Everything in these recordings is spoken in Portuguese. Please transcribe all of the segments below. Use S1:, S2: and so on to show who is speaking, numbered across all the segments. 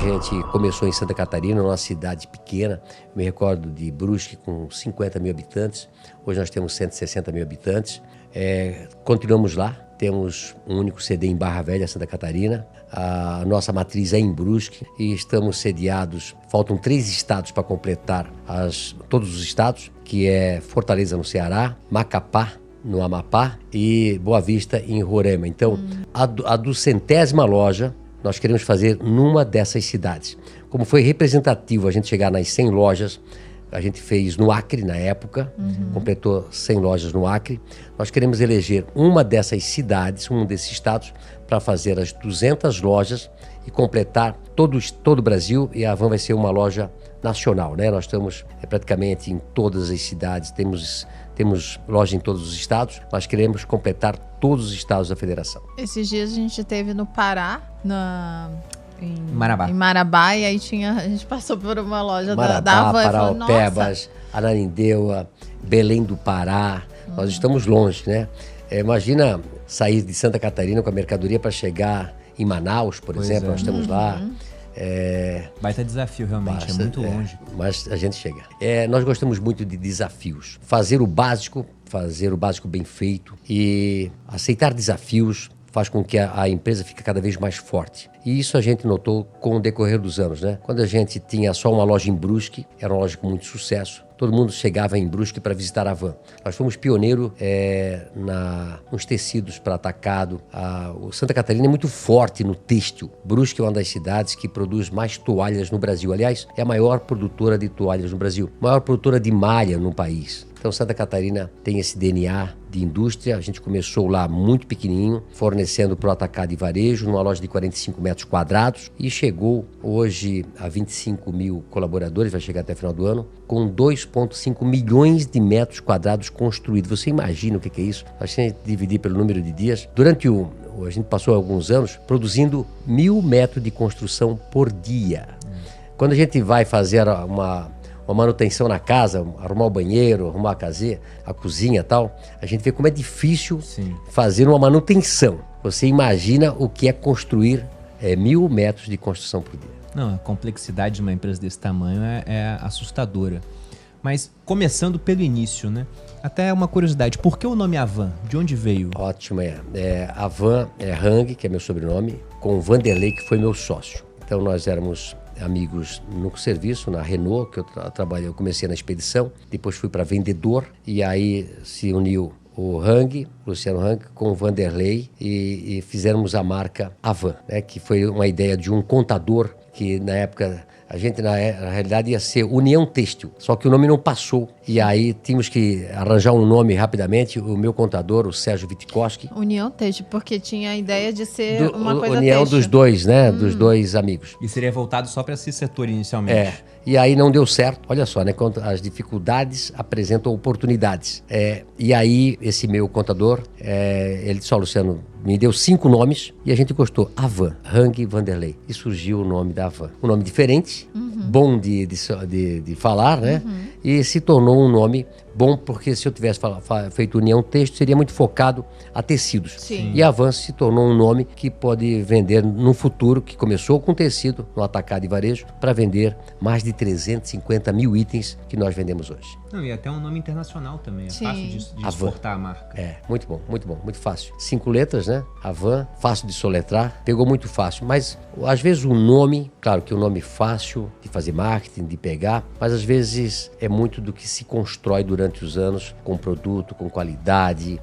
S1: gente começou em Santa Catarina, numa cidade pequena. Me recordo de Brusque, com 50 mil habitantes. Hoje nós temos 160 mil habitantes. Continuamos lá. Temos um único CD em Barra Velha, Santa Catarina. A nossa matriz é em Brusque e estamos sediados. Faltam 3 estados para completar todos os estados, que é Fortaleza, no Ceará, Macapá, no Amapá, e Boa Vista, em Roraima. Então, a 200ª loja nós queremos fazer numa dessas cidades. Como foi representativo a gente chegar nas 100 lojas, a gente fez no Acre na época, completou 100 lojas no Acre. Nós queremos eleger uma dessas cidades, um desses estados, para fazer as 200 lojas e completar todo o Brasil, e a Havan vai ser uma loja nacional, né? Nós estamos praticamente em todas as cidades, temos loja em todos os estados. Nós queremos completar todos os estados da federação.
S2: Esses dias a gente esteve no Pará, em
S3: Marabá.
S2: Em Marabá, e aí a gente passou por uma loja
S1: Marabá,
S2: da Havan.
S1: Paraupebas, Ananindeua, Belém do Pará. Nós estamos longe, né? Imagina sair de Santa Catarina com a mercadoria para chegar em Manaus, por exemplo. Nós estamos lá.
S3: Baita desafio, realmente, é muito longe.
S1: Mas a gente chega. Nós gostamos muito de desafios. Fazer o básico bem feito, e aceitar desafios faz com que a empresa fique cada vez mais forte. E isso a gente notou com o decorrer dos anos, né? Quando a gente tinha só uma loja em Brusque, era uma loja com muito sucesso, todo mundo chegava em Brusque para visitar a Havan. Nós fomos pioneiro nos tecidos para atacado. O Santa Catarina é muito forte no têxtil. Brusque é uma das cidades que produz mais toalhas no Brasil. Aliás, é a maior produtora de toalhas no Brasil, maior produtora de malha no país. Então, Santa Catarina tem esse DNA de indústria. A gente começou lá muito pequenininho, fornecendo para o atacado e varejo, numa loja de 45 metros quadrados, e chegou hoje a 25 mil colaboradores, vai chegar até o final do ano, com 2,5 milhões de metros quadrados construídos. Você imagina o que é isso? A gente dividir pelo número de dias. A gente passou alguns anos produzindo 1.000 metros de construção por dia. Quando a gente vai fazer uma manutenção na casa, arrumar o banheiro, arrumar a cozinha e tal, a gente vê como é difícil fazer uma manutenção. Você imagina o que é construir 1.000 metros de construção por dia.
S3: Não, a complexidade de uma empresa desse tamanho é assustadora. Mas começando pelo início, né? Até uma curiosidade, por que o nome Havan? De onde veio?
S1: Ótimo, Havan Hang, que é meu sobrenome, com o Vanderlei, que foi meu sócio. Então nós éramos amigos no serviço, na Renault, que eu comecei na expedição, depois fui para vendedor, e aí se uniu o Luciano Hang, com o Vanderlei, e fizemos a marca Havan, né, que foi uma ideia de um contador que na época a gente na realidade ia ser União Têxtil, só que o nome não passou, e aí tínhamos que arranjar um nome rapidamente. O meu contador, o Sérgio Witkowski.
S2: União Têxtil, porque tinha a ideia de ser uma coisa
S1: União
S2: têxtil.
S1: Dos dois, né? Dos dois amigos.
S3: E seria voltado só para esse setor inicialmente.
S1: E aí não deu certo. Olha só, né? Quando as dificuldades apresentam oportunidades. E aí esse meu contador, ele disse: Luciano, me deu 5 nomes e a gente gostou. Havan, Hang, Vanderlei. E surgiu o nome da Havan. Um nome diferente, bom de falar, né? E se tornou um nome bom, porque se eu tivesse feito União Têxtil, seria muito focado a tecidos.
S2: Sim.
S1: E a Havan se tornou um nome que pode vender no futuro, que começou com tecido, no atacado e varejo, para vender mais de 350 mil itens que nós vendemos hoje.
S3: Não, e até um nome internacional também, é
S2: Sim.
S3: fácil de exportar a marca.
S1: Muito bom, muito fácil. 5 letras, né? Havan, fácil de soletrar, pegou muito fácil. Mas às vezes o nome, claro que o nome fácil de fazer marketing, de pegar, mas às vezes é muito do que se constrói durante os anos, com produto, com qualidade,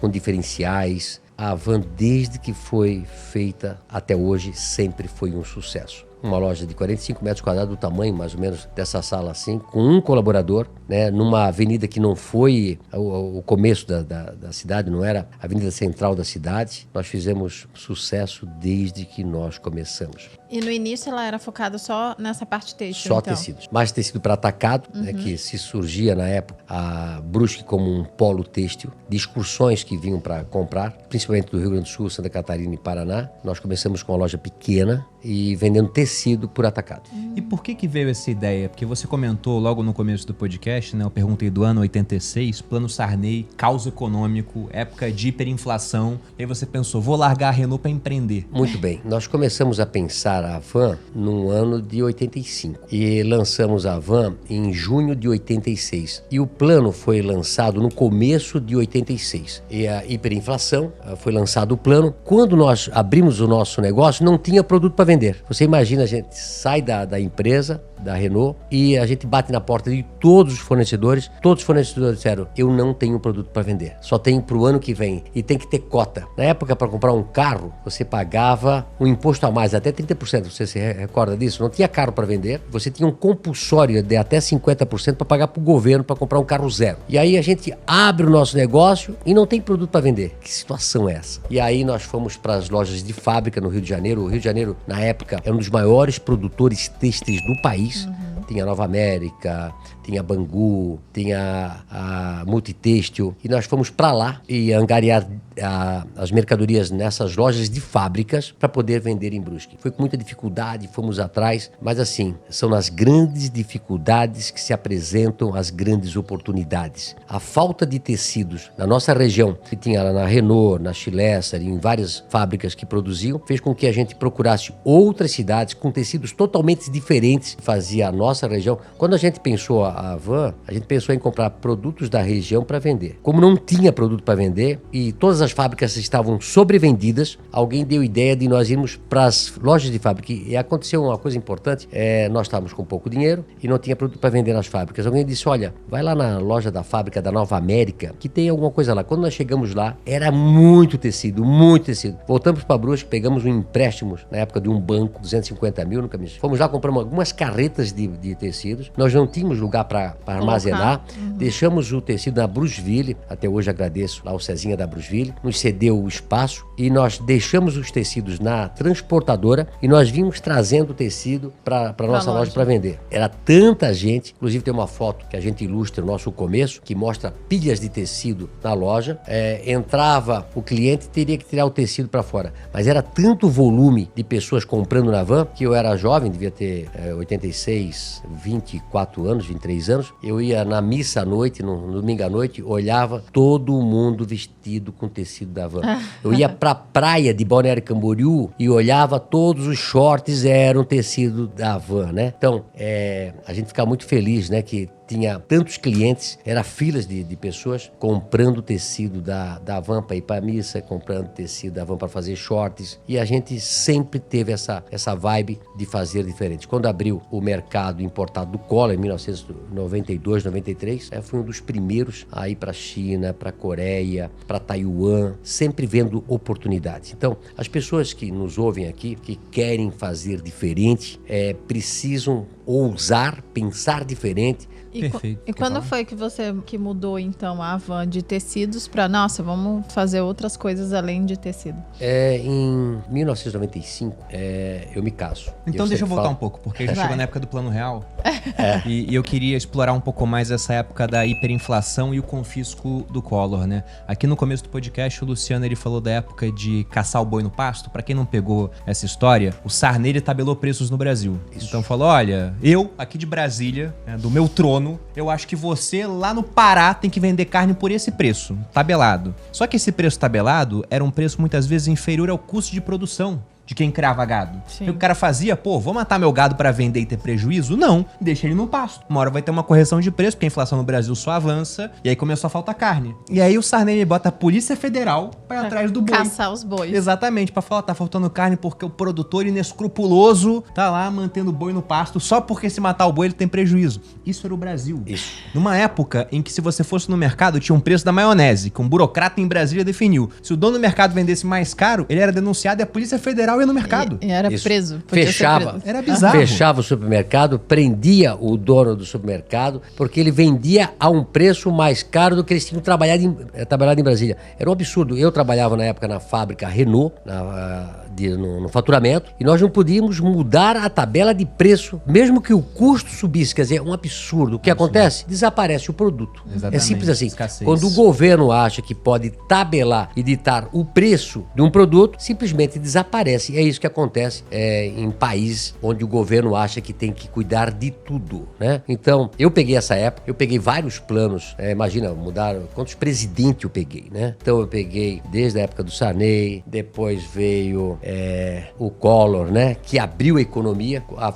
S1: com diferenciais. A Havan, desde que foi feita até hoje, sempre foi um sucesso. Uma loja de 45 metros quadrados, do tamanho mais ou menos dessa sala assim, com um colaborador, né, numa avenida que não foi o começo da cidade, não era a avenida central da cidade. Nós fizemos sucesso desde que nós começamos.
S2: E no início ela era focada só nessa parte têxtil,
S1: Só
S2: então.
S1: tecidos. Mais tecido para atacado, né, que se surgia na época a Brusque como um polo têxtil, de excursões que vinham para comprar, principalmente do Rio Grande do Sul, Santa Catarina e Paraná. Nós começamos com uma loja pequena e vendendo tecido por atacado.
S3: E E por que veio essa ideia? Porque você comentou logo no começo do podcast, né? Eu perguntei do ano 86, Plano Sarney, caos econômico, época de hiperinflação. E aí você pensou, vou largar a Renault para empreender.
S1: Muito bem. Nós começamos a pensar a van no ano de 85 e lançamos a van em junho de 86. E o plano foi lançado no começo de 86. E a hiperinflação, foi lançado o plano. Quando nós abrimos o nosso negócio, não tinha produto para vender. Você imagina, a gente sai da empresa, da Renault, e a gente bate na porta de todos os fornecedores. Todos os fornecedores disseram, eu não tenho produto para vender, só tenho para o ano que vem e tem que ter cota. Na época, para comprar um carro, você pagava um imposto a mais, até 30%, você se recorda disso? Não tinha carro para vender, você tinha um compulsório de até 50% para pagar para o governo para comprar um carro zero. E aí a gente abre o nosso negócio e não tem produto para vender. Que situação é essa? E aí nós fomos para as lojas de fábrica no Rio de Janeiro. O Rio de Janeiro, na época, era um dos maiores produtores têxteis do país. Tinha Nova América, tinha Bangu, tinha a Multitêxtil, e nós fomos para lá e angariar as mercadorias nessas lojas de fábricas para poder vender em Brusque. Foi com muita dificuldade, fomos atrás, mas assim, são nas grandes dificuldades que se apresentam as grandes oportunidades. A falta de tecidos na nossa região, que tinha lá na Renault, na Schilesser, em várias fábricas que produziam, fez com que a gente procurasse outras cidades com tecidos totalmente diferentes, fazia a nossa região. Quando a gente pensou a van, a gente pensou em comprar produtos da região para vender. Como não tinha produto para vender e todas as fábricas estavam sobrevendidas, alguém deu ideia de nós irmos para as lojas de fábrica. E aconteceu uma coisa importante, nós estávamos com pouco dinheiro e não tinha produto para vender nas fábricas. Alguém disse, olha, vai lá na loja da fábrica da Nova América, que tem alguma coisa lá. Quando nós chegamos lá, era muito tecido, muito tecido. Voltamos para Brusque, pegamos um empréstimo, na época de um banco, 250 mil, nunca me... Fomos lá, compramos algumas carretas de tecidos. Nós não tínhamos lugar para armazenar. Deixamos o tecido na Brusville, até hoje agradeço lá o Cezinha da Brusville, nos cedeu o espaço e nós deixamos os tecidos na transportadora e nós vimos trazendo o tecido para a nossa loja para vender. Era tanta gente, inclusive tem uma foto que a gente ilustra o nosso começo, que mostra pilhas de tecido na loja. Entrava o cliente, teria que tirar o tecido para fora, mas era tanto volume de pessoas comprando na van, que eu era jovem, devia ter 86, 24 anos, 23 anos, eu ia na missa à noite, no domingo à noite, olhava todo mundo vestido com tecido da van. Eu ia pra praia de Balneário Camboriú e olhava, todos os shorts eram tecido da van, né? Então, a gente fica muito feliz, né, que tinha tantos clientes, era filas de pessoas comprando tecido da van para ir para a missa, comprando tecido da van para fazer shorts, e a gente sempre teve essa vibe de fazer diferente. Quando abriu o mercado importado do Collor, em 1992, 93, fui um dos primeiros a ir para a China, para a Coreia, para Taiwan, sempre vendo oportunidades. Então, as pessoas que nos ouvem aqui, que querem fazer diferente, precisam ousar, pensar diferente.
S3: Perfeito.
S2: E quando foi que você mudou, então, a van de tecidos para, nossa, vamos fazer outras coisas além de tecido?
S1: Em 1995, eu me caso.
S3: Então deixa eu voltar um pouco, porque a gente chegou na época do Plano Real. E eu queria explorar um pouco mais essa época da hiperinflação e o confisco do Collor, né? Aqui no começo do podcast, o Luciano ele falou da época de caçar o boi no pasto. Pra quem não pegou essa história, o Sarney ele tabelou preços no Brasil. Isso. Então falou, olha, eu aqui de Brasília, do meu trono, eu acho que você lá no Pará tem que vender carne por esse preço, tabelado. Só que esse preço tabelado era um preço muitas vezes inferior ao custo de produção de quem criava gado. E o cara fazia, vou matar meu gado para vender e ter prejuízo? Não, deixa ele no pasto. Uma hora vai ter uma correção de preço, porque a inflação no Brasil só avança, e aí começou a faltar carne. E aí o Sarney bota a Polícia Federal para atrás do boi.
S2: Caçar os bois.
S3: Exatamente, para falar, tá faltando carne porque o produtor inescrupuloso tá lá mantendo o boi no pasto, só porque se matar o boi ele tem prejuízo. Isso era o Brasil. Isso. Numa época em que se você fosse no mercado, tinha um preço da maionese, que um burocrata em Brasília definiu. Se o dono do mercado vendesse mais caro, ele era denunciado e a Polícia Federal ia no mercado.
S2: E era
S1: Isso.
S2: preso.
S1: Fechava.
S2: Preso.
S3: Era bizarro.
S1: Fechava o supermercado, prendia o dono do supermercado, porque ele vendia a um preço mais caro do que eles tinham trabalhado em Brasília. Era um absurdo. Eu trabalhava na época na fábrica Renault, no faturamento e nós não podíamos mudar a tabela de preço, mesmo que o custo subisse. Quer dizer, é um absurdo. O que acontece? Desaparece o produto.
S3: Exatamente.
S1: É simples assim.
S3: Escassez.
S1: Quando o governo acha que pode tabelar e ditar o preço de um produto, simplesmente desaparece. É isso que acontece em países onde o governo acha que tem que cuidar de tudo, né? Então, eu peguei essa época, eu peguei vários planos, imagina, mudaram, quantos presidentes eu peguei, né? Então eu peguei desde a época do Sarney, depois veio o Collor, né? Que abriu a economia, a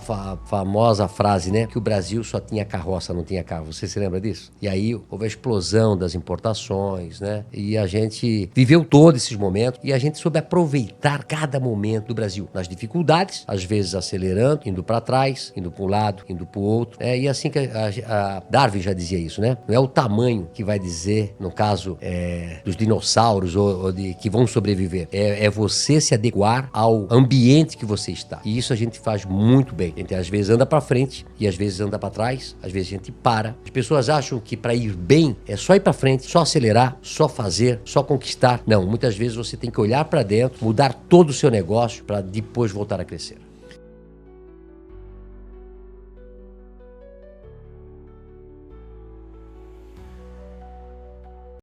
S1: famosa frase, né? Que o Brasil só tinha carroça, não tinha carro. Você se lembra disso? E aí houve a explosão das importações, né? E a gente viveu todos esses momentos e a gente soube aproveitar cada momento do Brasil, nas dificuldades, às vezes acelerando, indo para trás, indo para um lado, indo para o outro. E assim que a Darwin já dizia isso, né? Não é o tamanho que vai dizer, no caso dos dinossauros ou que vão sobreviver. É você se adequar ao ambiente que você está. E isso a gente faz muito bem. A gente às vezes anda para frente e às vezes anda para trás, às vezes a gente para. As pessoas acham que para ir bem é só ir para frente, só acelerar, só fazer, só conquistar. Não, muitas vezes você tem que olhar para dentro, mudar todo o seu negócio para depois voltar a crescer.